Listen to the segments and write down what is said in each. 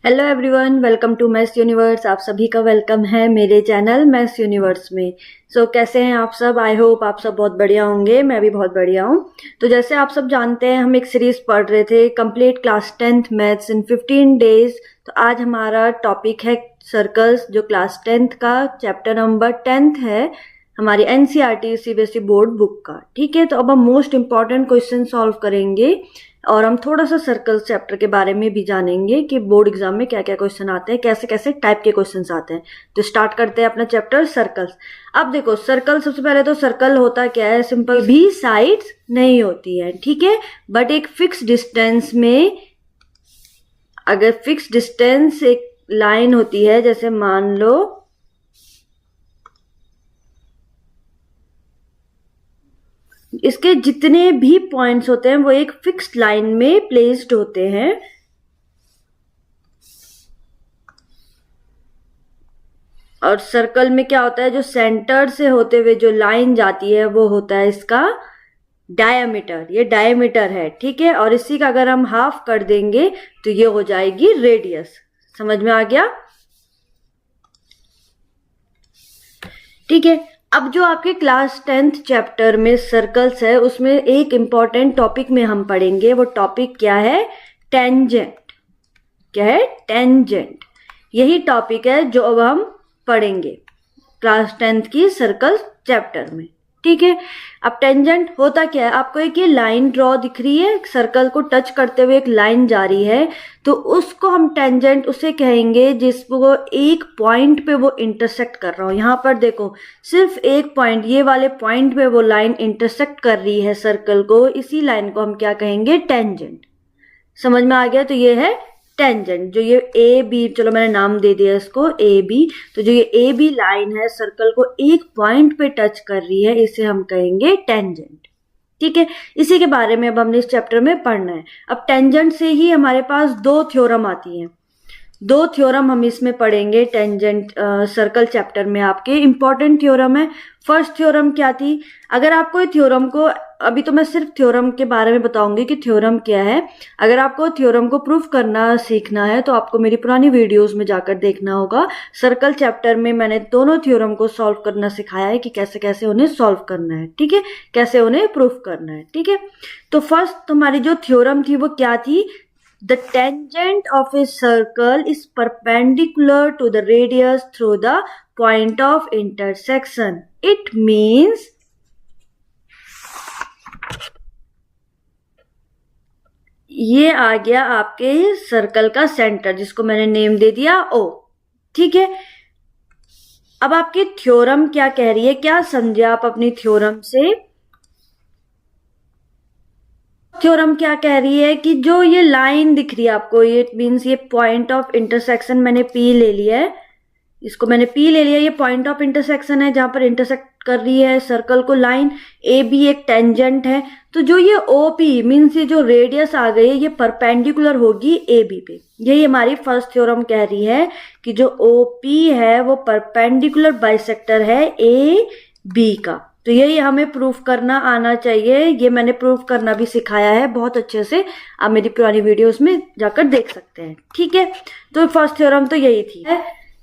Hello everyone, welcome to Maths Universe. आप सभी का वेलकम है मेरे चैनल मैथ्स यूनिवर्स में। कैसे हैं आप सब? आई होप आप सब बहुत बढ़िया होंगे। मैं भी बहुत बढ़िया हूँ। तो जैसे आप सब जानते हैं, हम एक सीरीज पढ़ रहे थे, कंप्लीट क्लास 10th मैथ्स इन 15 डेज। तो आज हमारा टॉपिक है सर्कल्स, जो क्लास 10th का चैप्टर नंबर 10th है हमारी एनसीईआरटी सीबीएसई बोर्ड बुक का। ठीक है, तो अब हम मोस्ट इंपॉर्टेंट क्वेश्चन सॉल्व करेंगे और हम थोड़ा सा सर्कल्स चैप्टर के बारे में भी जानेंगे कि बोर्ड एग्जाम में क्या क्या क्वेश्चन आते हैं, कैसे कैसे टाइप के क्वेश्चन आते हैं। तो स्टार्ट करते हैं अपना चैप्टर सर्कल्स। अब देखो, सर्कल सबसे पहले तो सर्कल होता क्या है? सिंपल, भी साइड्स नहीं होती है, ठीक है, बट एक फिक्स डिस्टेंस में, अगर फिक्स डिस्टेंस एक लाइन होती है, जैसे मान लो इसके जितने भी पॉइंट्स होते हैं वो एक फिक्स्ड लाइन में प्लेस्ड होते हैं। और सर्कल में क्या होता है, जो सेंटर से होते हुए जो लाइन जाती है वो होता है इसका डायमीटर। ये डायमीटर है, ठीक है। और इसी का अगर हम हाफ कर देंगे तो ये हो जाएगी रेडियस। समझ में आ गया? ठीक है। अब जो आपके क्लास 10th चैप्टर में सर्कल्स है, उसमें एक इंपॉर्टेंट टॉपिक में हम पढ़ेंगे। वो टॉपिक क्या है? टेंजेंट। क्या है? टेंजेंट। यही टॉपिक है जो अब हम पढ़ेंगे क्लास 10th की सर्कल चैप्टर में। ठीक है। अब टेंजेंट होता क्या है? आपको एक ये लाइन ड्रॉ दिख रही है, सर्कल को टच करते हुए एक लाइन जा रही है, तो उसको हम टेंजेंट उसे कहेंगे जिसको एक पॉइंट पे वो इंटरसेक्ट कर रहा हो। यहाँ पर देखो, सिर्फ एक पॉइंट, ये वाले पॉइंट पे वो लाइन इंटरसेक्ट कर रही है सर्कल को, इसी लाइन को हम क्या कहेंगे? टेंजेंट। समझ में आ गया? तो ये है टेंजेंट। जो ये ए बी, चलो मैंने नाम दे दिया इसको ए बी, तो जो ये ए बी लाइन है सर्कल को एक पॉइंट पे टच कर रही है, इसे हम कहेंगे टेंजेंट। ठीक है। इसी के बारे में अब हमने इस चैप्टर में पढ़ना है। अब टेंजेंट से ही हमारे पास दो थ्योरम आती हैं। दो थ्योरम हम इसमें पढ़ेंगे टेंजेंट सर्कल चैप्टर में। आपके इंपॉर्टेंट थ्योरम है। फर्स्ट थ्योरम क्या थी? अगर आपको थ्योरम को, अभी तो मैं सिर्फ थ्योरम के बारे में बताऊंगी कि थ्योरम क्या है। अगर आपको थ्योरम को प्रूफ करना सीखना है तो आपको मेरी पुरानी वीडियोस में जाकर देखना होगा। सर्कल चैप्टर में मैंने दोनों थ्योरम को सॉल्व करना सिखाया है कि कैसे कैसे उन्हें सॉल्व करना है, ठीक है, कैसे उन्हें प्रूफ करना है। ठीक है। तो फर्स्ट हमारी जो थ्योरम थी वो क्या थी? The tangent of a circle is perpendicular to the radius through the point of intersection. It means ये आ गया आपके सर्कल का सेंटर, जिसको मैंने नेम दे दिया O। ठीक है। अब आपकी थ्योरम क्या कह रही है? क्या समझे आप अपनी थ्योरम से? थ्योरम क्या कह रही है कि जो ये लाइन दिख रही है आपको, ये मीन्स ये पॉइंट ऑफ इंटरसेक्शन मैंने पी ले लिया है, इसको मैंने पी ले लिया। ये पॉइंट ऑफ इंटरसेक्शन है जहां पर इंटरसेक्ट कर रही है सर्कल को लाइन। ए बी एक टेंजेंट है, तो जो ये ओ पी मीन्स ये जो रेडियस आ गई है, ये परपेंडिकुलर होगी ए बी पे। यही हमारी फर्स्ट थ्योरम कह रही है कि जो ओ पी है वो परपेंडिकुलर बाइसेक्टर है ए बी का। तो यही हमें प्रूफ करना आना चाहिए। ये मैंने प्रूफ करना भी सिखाया है बहुत अच्छे से, आप मेरी पुरानी वीडियोस में जाकर देख सकते हैं। ठीक है। तो फर्स्ट थ्योरम तो यही थी।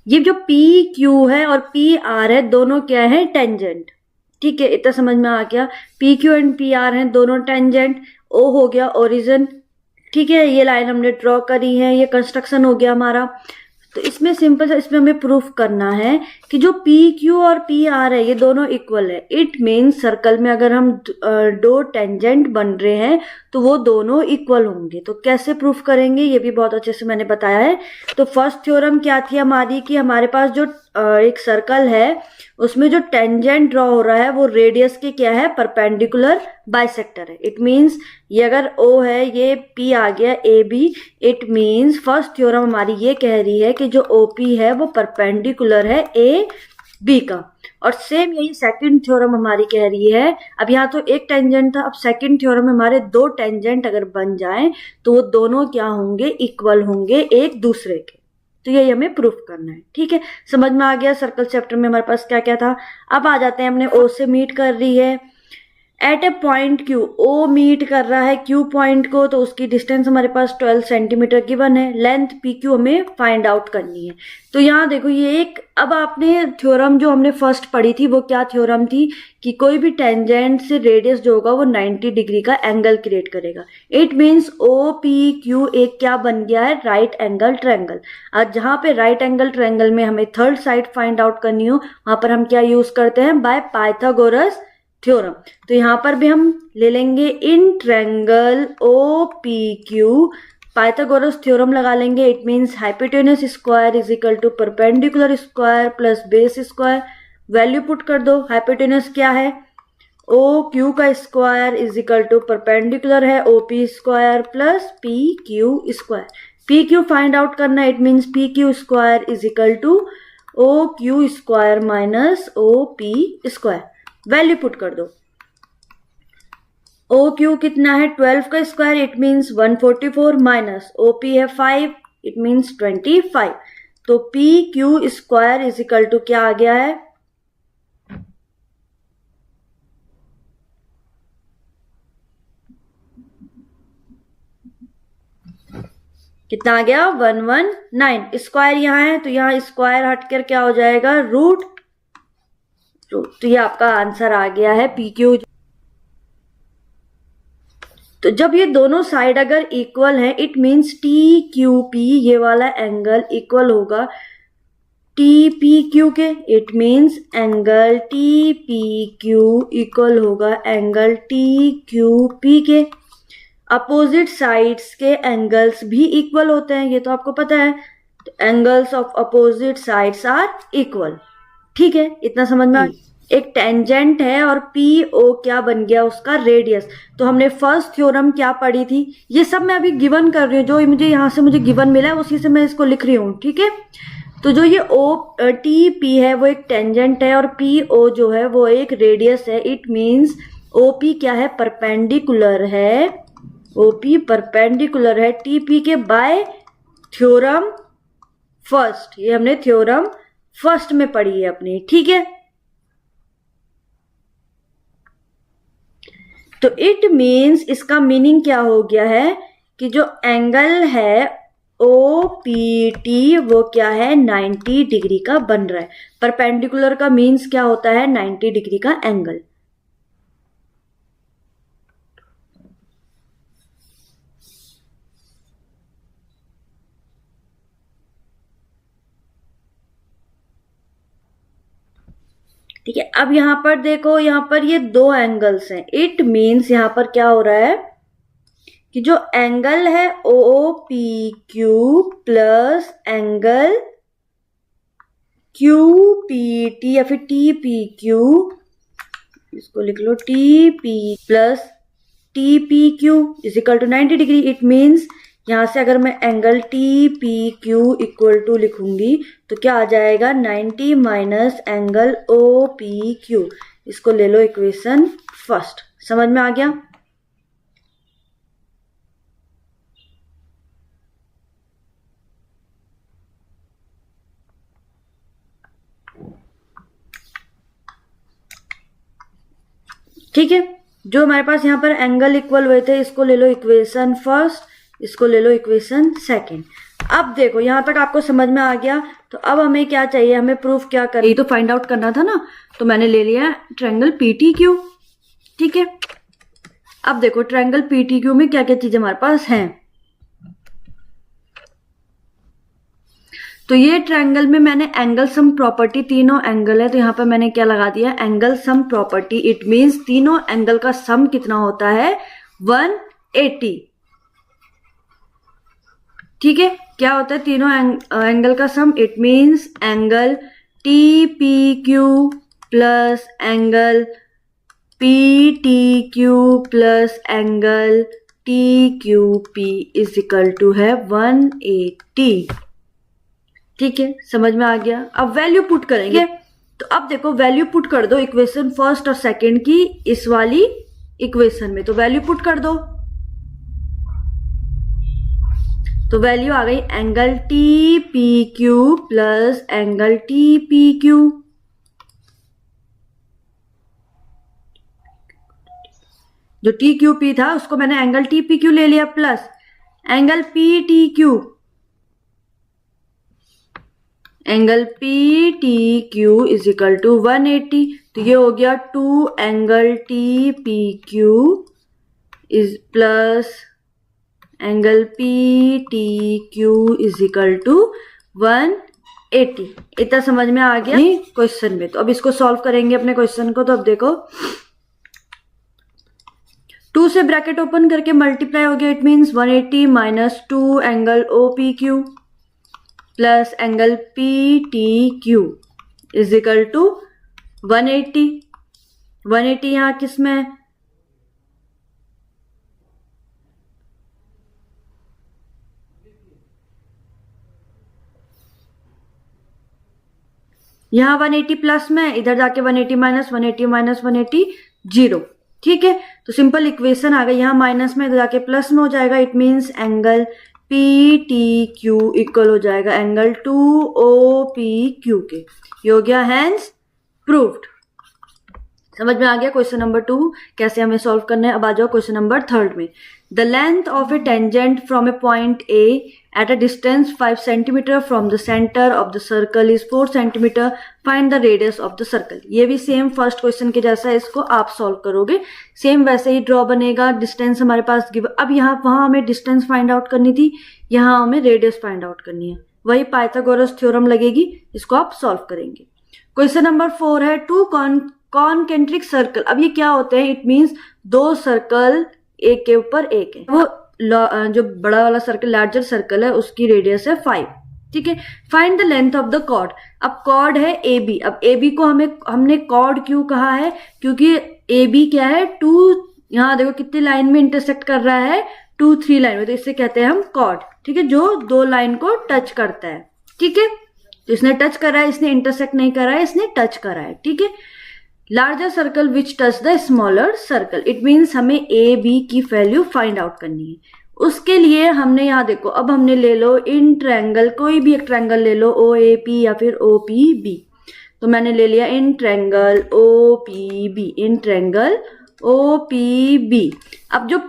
ये जो पी क्यू है और पी आर है, दोनों क्या है? टेंजेंट। ठीक है, इतना समझ में आ गया। P Q and P R हैं दोनों टेंजेंट। ओ हो गया ओरिजिन। ठीक है, ये लाइन हमने ड्रॉ करी है, ये कंस्ट्रक्शन हो गया हमारा। तो इसमें सिंपल सा, इसमें हमें प्रूफ करना है कि जो पी क्यू और पी आर है ये दोनों इक्वल है। इट मीन्स सर्कल में अगर हम दो टेंजेंट बन रहे हैं तो वो दोनों इक्वल होंगे। तो कैसे प्रूफ करेंगे ये भी बहुत अच्छे से मैंने बताया है। तो फर्स्ट थ्योरम क्या थी हमारी कि हमारे पास जो एक सर्कल है उसमें जो टेंजेंट ड्रॉ हो रहा है वो रेडियस के क्या है? परपेंडिकुलर बाइसेक्टर है। इट मीन्स ये अगर O है, ये P आ गया A B. It means first theorem हमारी ये कह रही है कि जो OP है वो परपेंडिकुलर है ए बी का। और सेम यही सेकंड थ्योरम हमारी कह रही है। अब यहाँ तो एक टेंजेंट था, अब सेकंड थ्योरम में हमारे दो टेंजेंट अगर बन जाएं तो वो दोनों क्या होंगे? इक्वल होंगे एक दूसरे के। तो यही हमें प्रूफ करना है। ठीक है, समझ में आ गया। सर्कल चैप्टर में हमारे पास क्या क्या था। अब आ जाते हैं, हमने ओ से मीट कर रही है, एट ए पॉइंट क्यू, ओ मीट कर रहा है क्यू पॉइंट को, तो उसकी डिस्टेंस हमारे पास 12 सेंटीमीटर गिवन है। लेंथ पी क्यू हमें फाइंड आउट करनी है। तो यहाँ देखो ये एक, अब आपने थ्योरम जो हमने फर्स्ट पढ़ी थी वो क्या थ्योरम थी कि कोई भी टेंजेंट से रेडियस जो होगा वो 90 डिग्री का एंगल क्रिएट करेगा। It means O P Q एक क्या बन गया है, राइट एंगल ट्रायंगल। आज जहां पे राइट एंगल ट्रायंगल में हमें थर्ड साइड फाइंड आउट करनी हो, वहां पर हम क्या यूज करते हैं, बाय पाइथागोरस थ्योरम। तो यहां पर भी हम ले लेंगे in triangle O P Q Pythagoras theorem लगा लेंगे। It means hypotenuse square is equal to perpendicular square plus base square. Value put कर दो। हाइपोटेनस क्या है, ओ क्यू का square is equal to perpendicular है O P square plus P Q square. P Q find out करना है। It means P Q square is equal to O Q square minus O P square. Value put कर दो। O Q कितना है, 12 का square, it means 144 minus O P है 5, it means 25। तो P Q square is equal to क्या आ गया है, कितना आ गया, 119। स्क्वायर यहाँ है तो यहाँ स्क्वायर हटकर क्या हो जाएगा, रूट। तो ये आपका आंसर आ गया है पी क्यू। तो जब ये दोनों साइड अगर इक्वल है, it means T Q P ये वाला एंगल इक्वल होगा टी पी क्यू के। It means angle T P Q equal होगा एंगल टी क्यू पी के। अपोजिट साइड्स के एंगल्स भी इक्वल होते हैं, ये तो आपको पता है। तो angles of opposite sides are equal. ठीक है, इतना समझ में। एक टेंजेंट है और पी ओ क्या बन गया, उसका रेडियस। तो हमने फर्स्ट थ्योरम क्या पढ़ी थी, ये सब मैं अभी गिवन कर रही हूँ, जो मुझे यहाँ से मुझे गिवन मिला है उसी से मैं इसको लिख रही हूँ। ठीक है, तो जो ये ओ टी पी है वो एक टेंजेंट है और पी ओ जो है वो एक रेडियस है। इट मीन्स ओ पी क्या है, परपेंडिकुलर है, ओ पी परपेंडिकुलर है टी पी के बाय थ्योरम फर्स्ट। ये हमने थ्योरम फर्स्ट में पढ़ी है अपनी। ठीक है, तो इट मीन्स इसका मीनिंग क्या हो गया है कि जो एंगल है ओ पी टी वो क्या है, 90 डिग्री का बन रहा है। परपेंडिकुलर का मीन्स क्या होता है, 90 डिग्री का एंगल। ठीक है, अब यहां पर देखो, यहां पर ये दो एंगल्स हैं। इट मीन्स यहां पर क्या हो रहा है कि जो एंगल है O P Q plus angle Q P T या फिर टी पी क्यू, इसको लिख लो T P plus T P Q is equal to 90 degree. It means यहां से अगर मैं angle T P Q equal to लिखूंगी तो क्या आ जाएगा, 90 minus angle O P Q. इसको ले लो इक्वेशन फर्स्ट। समझ में आ गया। ठीक है, जो हमारे पास यहाँ पर एंगल इक्वल हुए थे इसको ले लो इक्वेशन फर्स्ट, इसको ले लो इक्वेशन सेकंड। अब देखो यहां तक आपको समझ में आ गया। तो अब हमें क्या चाहिए, हमें प्रूफ क्या करना, ये तो फाइंड आउट करना था ना। तो मैंने ले लिया ट्रायंगल पीटीक्यू। ठीक है, अब देखो ट्रायंगल पीटीक्यू में क्या क्या चीजें हमारे पास हैं। तो ये ट्रायंगल में मैंने एंगल सम प्रॉपर्टी, तीनों एंगल है तो यहां पर मैंने क्या लगा दिया, angle sum property. It means तीनों एंगल का सम कितना होता है, 180। ठीक है, क्या होता है तीनों एंगल का sum, it means angle T P Q plus angle P T Q plus angle T Q P is equal to है 180। ठीक है, समझ में आ गया। अब वैल्यू पुट करेंगे। तो अब देखो वैल्यू पुट कर दो इक्वेशन फर्स्ट और सेकंड की इस वाली इक्वेशन में। तो वैल्यू पुट कर दो, तो वैल्यू आ गई angle T P Q plus angle T P Q. जो टी क्यू पी था उसको मैंने एंगल टी पी क्यू ले लिया plus angle P T Q, angle P T Q is equal to 180। तो ये हो गया 2 angle T P Q is plus angle P T Q is equal to 180। इतना समझ में आ गया क्वेश्चन में। तो अब इसको सॉल्व करेंगे अपने क्वेश्चन को। तो अब देखो 2 से ब्रैकेट ओपन करके मल्टीप्लाई हो गया, it means 180 minus 2 angle O P Q plus angle P T Q is equal to 180। 180 यहां किस में है, यहां 180 प्लस में, इधर जाके 180 माइनस 180 माइनस 180 0। ठीक है, तो सिंपल इक्वेशन आ गई। यहां माइनस में, इधर जाके प्लस में हो जाएगा। It means angle P T Q equal हो जाएगा एंगल 2 ओ पी क्यू के। ये हो गया हैंस प्रूव्ड। समझ में आ गया क्वेश्चन नंबर 2 कैसे हमें सॉल्व करना है। अब आ जाओ क्वेश्चन नंबर 3 में। The length of A tangent from A point A at a distance 5 centimetre from the centre of the circle is 4 centimetre, find the radius of the circle. ये भी same first question के जैसा है, इसको आप solve करोगे same वैसे ही draw बनेगा। डिस्टेंस हमारे पास गिव, अब यहाँ वहां हमें डिस्टेंस फाइंड आउट करनी थी, यहाँ हमें रेडियस फाइंड आउट करनी है। वही पाइथागोरस थ्योरम लगेगी, इसको आप सॉल्व करेंगे। क्वेश्चन नंबर 4 है टू कॉन्केंट्रिक सर्कल। अब ये क्या होते हैं, इट मीन्स 2 सर्कल एक के ऊपर एक है। वो जो बड़ा वाला सर्कल लार्जर सर्कल है उसकी रेडियस है 5। ठीक है, find the length of the chord. अब कॉर्ड है ए बी। अब ए बी को हमने कॉर्ड क्यों कहा है, क्योंकि ए बी क्या है 2, यहाँ देखो कितनी लाइन में इंटरसेक्ट कर रहा है 2 3 लाइन में, तो इससे कहते हैं हम कॉर्ड। ठीक है, जो 2 लाइन को टच करता है। ठीक है, तो इसने टच करा है, इसने इंटरसेक्ट नहीं करा है, इसने टच करा है। ठीक है, larger circle which touch the smaller circle, it means हमें ए बी की वैल्यू फाइंड आउट करनी है। उसके लिए हमने यहाँ देखो, अब हमने ले लो इन ट्रायंगल, कोई भी एक ट्रायंगल ले लो, ओ ए पी या फिर ओ पी बी। तो मैंने ले लिया in triangle O P B, in triangle O P B. अब जो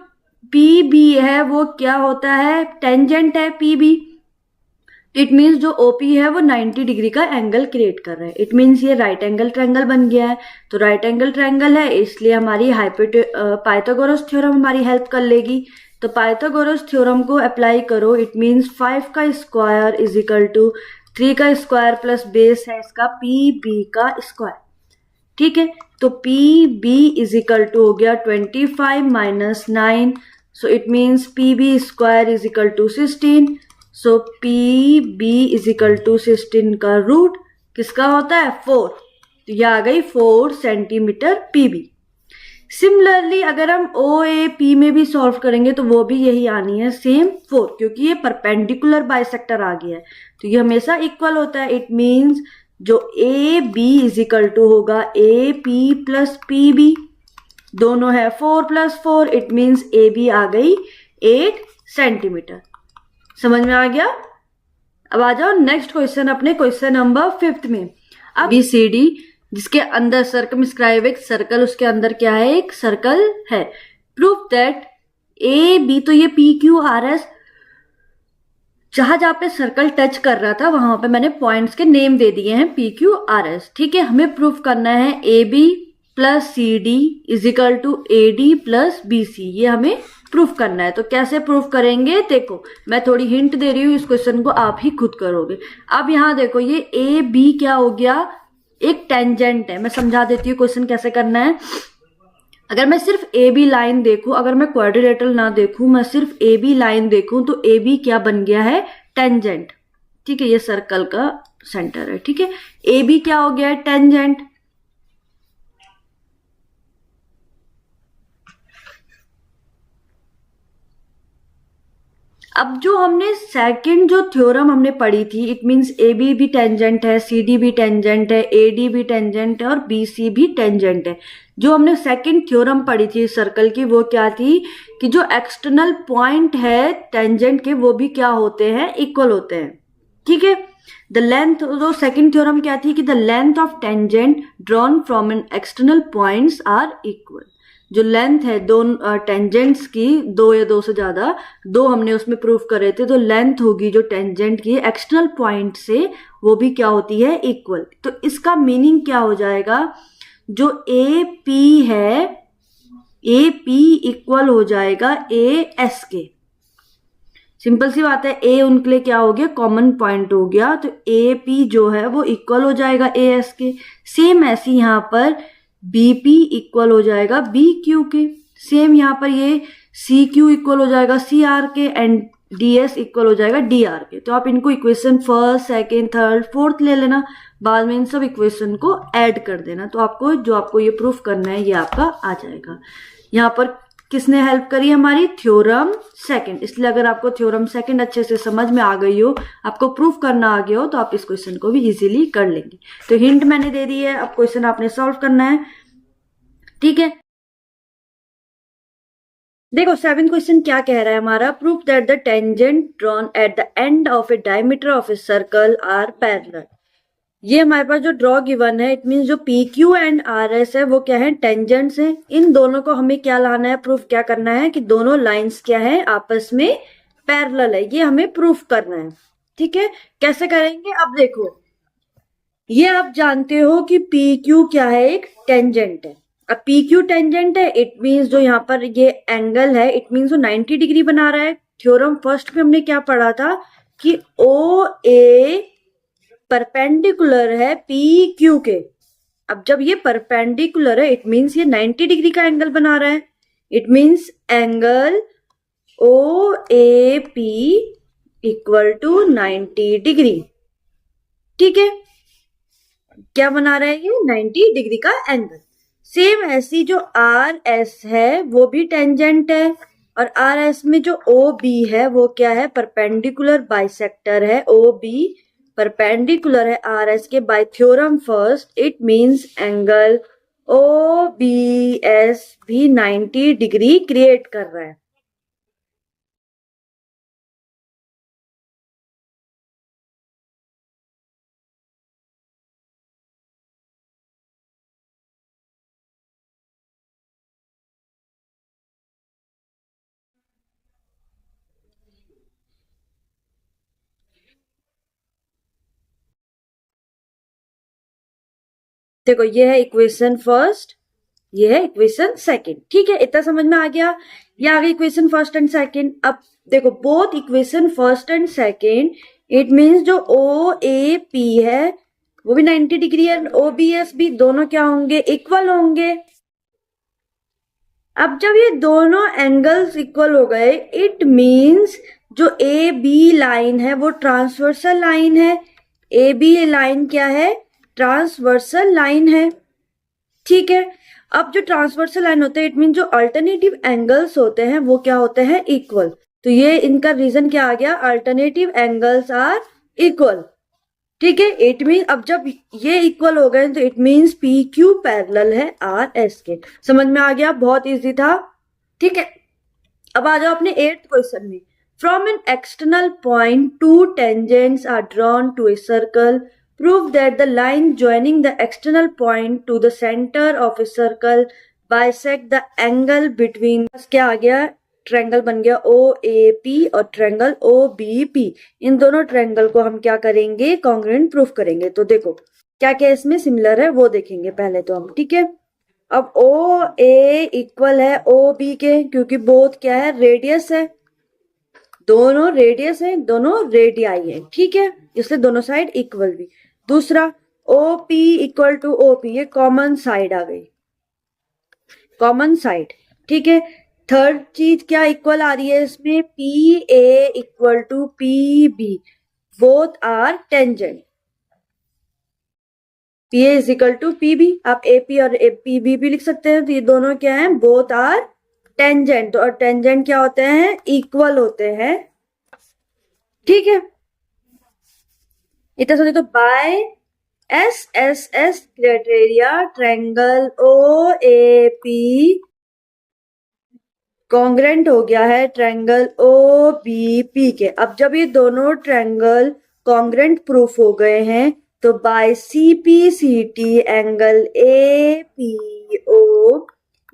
पी बी है वो क्या होता है, टेंजेंट है पी बी। इट मीन्स जो ओपी है वो 90 डिग्री का एंगल क्रिएट कर रहा है। इट मीन्स ये राइट एंगल ट्रायंगल बन गया है। तो राइट एंगल ट्रायंगल है, इसलिए हमारी पाइथागोरस थ्योरम हमारी हेल्प कर लेगी। तो पाइथागोरस थ्योरम को अप्लाई करो। इट मीन्स 5 का स्क्वायर इज इक्वल टू 3 का स्क्वायर प्लस बेस है इसका पी बी का स्क्वायर। ठीक है, तो P B is equal to हो गया 25 minus 9, so it means P B square is equal to 16। So P B is equal to 16 का रूट किसका होता है 4। तो यह आ गई 4 सेंटीमीटर पी बी। सिमिलरली अगर हम ओ ए पी में भी सॉल्व करेंगे तो वो भी यही आनी है सेम 4, क्योंकि ये परपेंडिकुलर बाइसेक्टर आ गया है तो ये हमेशा इक्वल होता है। इट मीन्स जो A B is equal to होगा A P plus P B, दोनों है 4 plus 4, it means A B आ गई 8 सेंटीमीटर। समझ में आ गया। अब आ जाओ नेक्स्ट क्वेश्चन, अपने क्वेश्चन नंबर 5 में। अब बी सी डी जिसके अंदर सर्कमस्क्राइब एक सर्कल, उसके अंदर क्या है एक सर्कल है। प्रूफ दैट ए बी, तो ये पी क्यू आर एस जहां जहां पे सर्कल टच कर रहा था वहां पे मैंने पॉइंट्स के नेम दे दिए हैं पी क्यू आर एस। ठीक है, हमें प्रूफ करना है A B plus C D is equal to A D plus B C, ये हमें प्रूफ करना है। तो कैसे प्रूफ करेंगे, देखो मैं थोड़ी हिंट दे रही हूँ, इस क्वेश्चन को आप ही खुद करोगे। अब यहाँ देखो ये ए बी क्या हो गया, एक टेंजेंट है। मैं समझा देती हूँ क्वेश्चन कैसे करना है। अगर मैं सिर्फ ए बी लाइन देखूं, अगर मैं क्वाड्रिलेटरल ना देखूं, मैं सिर्फ ए बी लाइन देखूं, तो ए बी क्या बन गया है टेंजेंट। ठीक है, ये सर्कल का सेंटर है। ठीक है, ए बी क्या हो गया है टेंजेंट। अब जो हमने सेकंड जो थ्योरम हमने पढ़ी थी, इट मींस ए बी भी टेंजेंट है, सी डी भी टेंजेंट है, ए डी भी टेंजेंट है और बी सी भी टेंजेंट है। जो हमने सेकंड थ्योरम पढ़ी थी सर्कल की, वो क्या थी कि जो एक्सटर्नल पॉइंट है टेंजेंट के वो भी क्या होते हैं इक्वल होते हैं। ठीक है, द लेंथ, जो सेकंड थ्योरम क्या थी कि the length of tangent drawn from an external points are equal. जो लेंथ है दो टेंजेंट्स की, दो या दो से ज्यादा, दो हमने उसमें प्रूफ करे थे, तो लेंथ होगी जो टेंजेंट की एक्सटर्नल पॉइंट से वो भी क्या होती है, इक्वल। तो इसका मीनिंग क्या हो जाएगा, जो ए पी है, ए पी इक्वल हो जाएगा ए एस के। सिंपल सी बात है, ए उनके लिए क्या हो गया, कॉमन पॉइंट हो गया, तो ए पी जो है वो इक्वल हो जाएगा ए एस के। सेम ऐसी यहां पर बी पी इक्वल हो जाएगा बी क्यू के। सेम यहां पर ये सी क्यू इक्वल हो जाएगा सी आर के, एंड डी एस इक्वल हो जाएगा डी आर के। तो आप इनको equation first, second, third, fourth ले लेना, बाद में इन सब इक्वेशन को ऐड कर देना, तो आपको जो आपको ये प्रूफ करना है ये आपका आ जाएगा। यहाँ पर किसने हेल्प करी, हमारी थ्योरम सेकंड। इसलिए अगर आपको थ्योरम सेकंड अच्छे से समझ में आ गई हो, आपको प्रूफ करना आ गया हो, तो आप इस क्वेश्चन को भी इजीली कर लेंगे। तो हिंट मैंने दे दी है, अब क्वेश्चन आपने सॉल्व करना है, ठीक है। देखो 7th क्वेश्चन क्या कह रहा है हमारा, proof that the tangent drawn at the end of a diameter of a circle are parallel. ये हमारे पास जो ड्रॉ गिवन है, इट मीन जो P Q and R S है वो क्या है, टेंजेंट्स हैं। इन दोनों को हमें क्या लाना है, प्रूफ क्या करना है कि दोनों लाइंस क्या है, आपस में पैरेलल है, ये हमें प्रूफ करना है, ठीक है। कैसे करेंगे, अब देखो, ये आप जानते हो कि पी क्यू क्या है, एक टेंजेंट है। अब पी क्यू टेंजेंट है, इट मीन्स जो यहाँ पर ये एंगल है, इट मीन्स जो 90 डिग्री बना रहा है। थ्योरम फर्स्ट में हमने क्या पढ़ा था कि ओ ए परपेंडिकुलर है पी क्यू के। अब जब ये परपेंडिकुलर है, इट मीन्स ये 90 डिग्री का एंगल बना रहा है, it means angle O A P equal to 90 degree, ठीक है। क्या बना रहा है ये, 90 डिग्री का एंगल। सेम ऐसी जो आर एस है वो भी टेंजेंट है, और आर एस में जो ओ बी है वो क्या है, परपेंडिकुलर बाइसेक्टर है। ओ बी परपेंडिकुलर है आर एस के। By theorem first it means angle O B S भी 90 डिग्री क्रिएट कर रहा है। देखो ये है इक्वेशन फर्स्ट, ये है इक्वेशन सेकंड, ठीक है। इतना समझ में आ गया, ये आ गई इक्वेशन फर्स्ट एंड सेकंड। अब देखो both equation first and second, it means जो ओ ए पी है वो भी 90 डिग्री है, ओ बी एस भी, दोनों क्या होंगे, इक्वल होंगे। अब जब ये दोनों एंगल्स इक्वल हो गए, इट मींस जो ए बी लाइन है वो ट्रांसवर्सल लाइन है। ए बी लाइन क्या है, ट्रांसवर्सल लाइन है, ठीक है। अब जो ट्रांसवर्सल लाइन होते हैं, इट मीन जो अल्टरनेटिव एंगल्स होते हैं वो क्या होते हैं, इक्वल। तो ये इनका रीजन क्या आ गया, अल्टरनेटिव एंगल्स आर इक्वल, ठीक है। इट मीन अब जब ये इक्वल हो गए तो it means P Q parallel है आर एस के। समझ में आ गया, बहुत इजी था, ठीक है। अब आ जाओ अपने 8th क्वेश्चन में। From an external point two tangents are drawn to a circle, prove that the line joining the external point to the center of a circle bisect the angle between, क्या आ गया, triangle बन गया ओ A P और triangle O B P. इन दोनों triangle को हम क्या करेंगे, कॉन्ग्रुएंट प्रूफ करेंगे। तो देखो क्या क्या इसमें सिमिलर है वो देखेंगे पहले तो हम, ठीक है। अब ओ ए इक्वल है ओ बी के, क्योंकि बोथ क्या है, रेडियस है, दोनों रेडियस है, दोनों रेडियाई है, ठीक है, इसलिए दोनों साइड इक्वल भी। दूसरा O P equal to O P, ये कॉमन साइड आ गई, कॉमन साइड, ठीक है। थर्ड चीज क्या इक्वल आ रही है इसमें, P A equal to P B, both are tangent. P A is equal to P B, आप ए पी और ए पी बी भी लिख सकते हैं, तो ये दोनों क्या है, बोथ आर टेंजेंट। और टेंजेंट क्या होते हैं, इक्वल होते हैं, ठीक है। इतना सोचे तो by S S S criteria triangle O A P congruent हो गया है ट्रायंगल ओ बी पी के। अब जब ये दोनों ट्रायंगल कॉन्ग्रेंट प्रूफ हो गए हैं, तो by C P C T angle A P O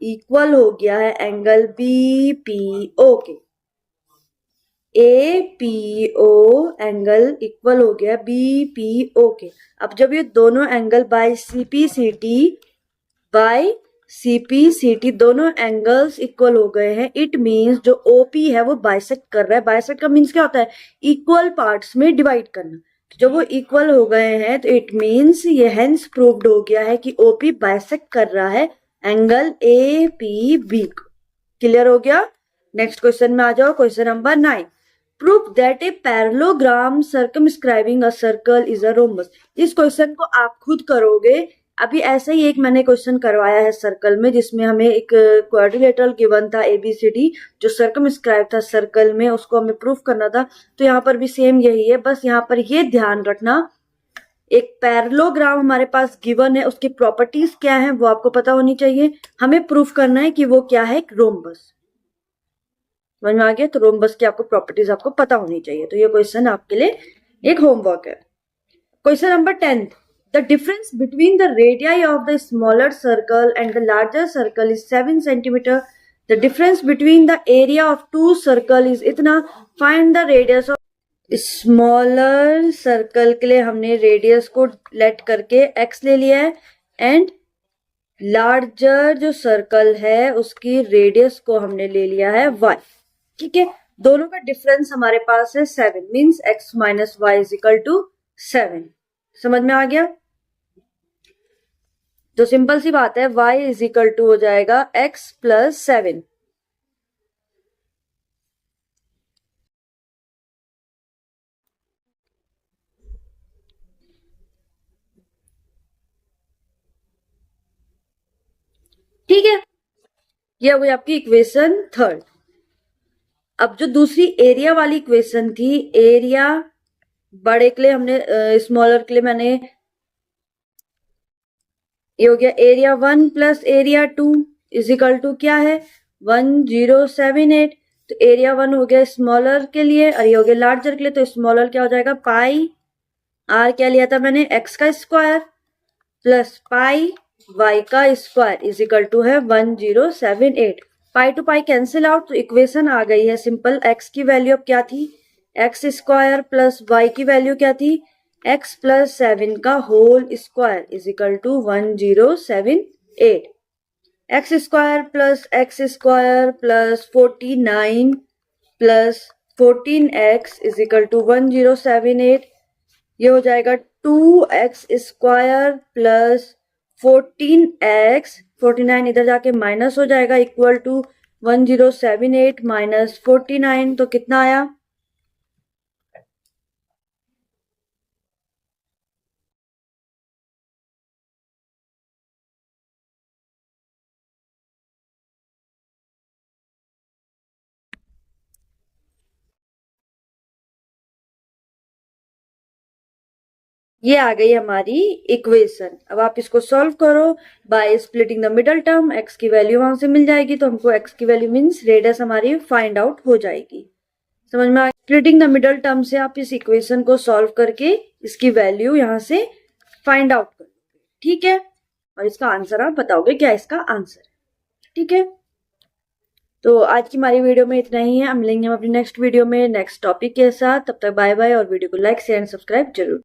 equal हो गया है एंगल बीपीओ के। एपीओ एंगल इक्वल हो गया बीपीओ के। अब जब ये दोनों एंगल बाय सीपीसीटी दोनों एंगल्स इक्वल हो गए हैं, इट मींस जो ओपी है वो बाइसेक्ट कर रहा है। बाइसेक्ट का मींस क्या होता है? इक्वल पार्ट्स में डिवाइड करना। जब वो इक्वल हो गए हैं तो इट मींस ये हेंस प्रूव्ड हो गया है कि ओपी बाइसेक्ट कर रहा है एंगल एपीबी को। क्लियर हो गया? नेक्स्ट क्वेश्चन में आ जाओ। Question number 9, prove that a parallelogram circumscribing a circle is a rhombus. इस क्वेश्चन को आप खुद करोगे। अभी ऐसा ही एक मैंने क्वेश्चन करवाया है सर्कल में, जिसमें हमें एक क्वाड्रिलेटरल गिवन था एबीसीडी जो सर्कमस्क्राइब था सर्कल में, उसको हमें प्रूफ करना था। तो यहाँ पर भी सेम यही है, बस यहाँ पर ये ध्यान रखना एक पैरेललोग्राम हमारे पास गिवन है, उसकी प्रॉपर्टीज क्या है वो आपको पता होनी चाहिए। हमें प्रूफ करना है कि वो क्या है, एक रोम्बस। समझ में आ गया? तो रोम्बस की आपको प्रॉपर्टीज आपको पता होनी चाहिए। तो ये क्वेश्चन आपके लिए एक होमवर्क है। Question number 10, the difference between the radii of the smaller circle and the larger circle is 7 centimeter. The difference between the area of two circle is इतना. Find the radius of smaller circle के लिए हमने radius को let करके x ले लिया है, and larger जो circle है उसकी radius को हमने ले लिया है y। ठीक है, दोनों का डिफरेंस हमारे पास है 7, means x minus Y is equal to 7। समझ में आ गया? तो सिंपल सी बात है, y इज इक्वल टू हो जाएगा x प्लस 7। ठीक है, ये हो गई आपकी इक्वेशन 3। अब जो दूसरी एरिया वाली इक्वेशन थी, एरिया बड़े के लिए हमने स्मॉलर के लिए मैंने ये हो गया area 1 plus area 2 is equal to क्या है, 1078। तो एरिया 1 हो गया स्मॉलर के लिए और ये हो गया लार्जर के लिए। तो स्मॉलर क्या हो जाएगा, पाई आर क्या लिया था मैंने, एक्स का स्क्वायर प्लस पाई वाई का स्क्वायर इज इक्वल टू है 1078। Pi to pi cancel out, तो इक्वेशन आ गई है सिंपल। एक्स की वैल्यू अब क्या थी, एक्स स्क्वायर प्लस वाई की वैल्यू क्या थी, एक्स प्लस 7 का whole square is equal to 1078। X square plus 49 plus 14x is equal to 1078। ये हो जाएगा 2x स्क्वायर प्लस 14x, 49 इधर जाके माइनस हो जाएगा, इक्वल टू 1078 माइनस 49। तो कितना आया, ये आ गई हमारी इक्वेशन। अब आप इसको सॉल्व करो by splitting the middle term. x की वैल्यू वहां से मिल जाएगी, तो हमको x की वैल्यू मीन्स रेडियस हमारी फाइंड आउट हो जाएगी। समझ में आ गया? स्प्लिटिंग द मिडल टर्म से आप इस इक्वेशन को सॉल्व करके इसकी वैल्यू यहां से फाइंड आउट करोगे। ठीक है, और इसका आंसर आप बताओगे क्या इसका आंसर है। ठीक है, तो आज की हमारी वीडियो में इतना ही है। हम मिलेंगे अपनी नेक्स्ट वीडियो में नेक्स्ट टॉपिक के साथ। तब तक बाय बाय, और वीडियो को लाइक शेयर एंड सब्सक्राइब जरूर।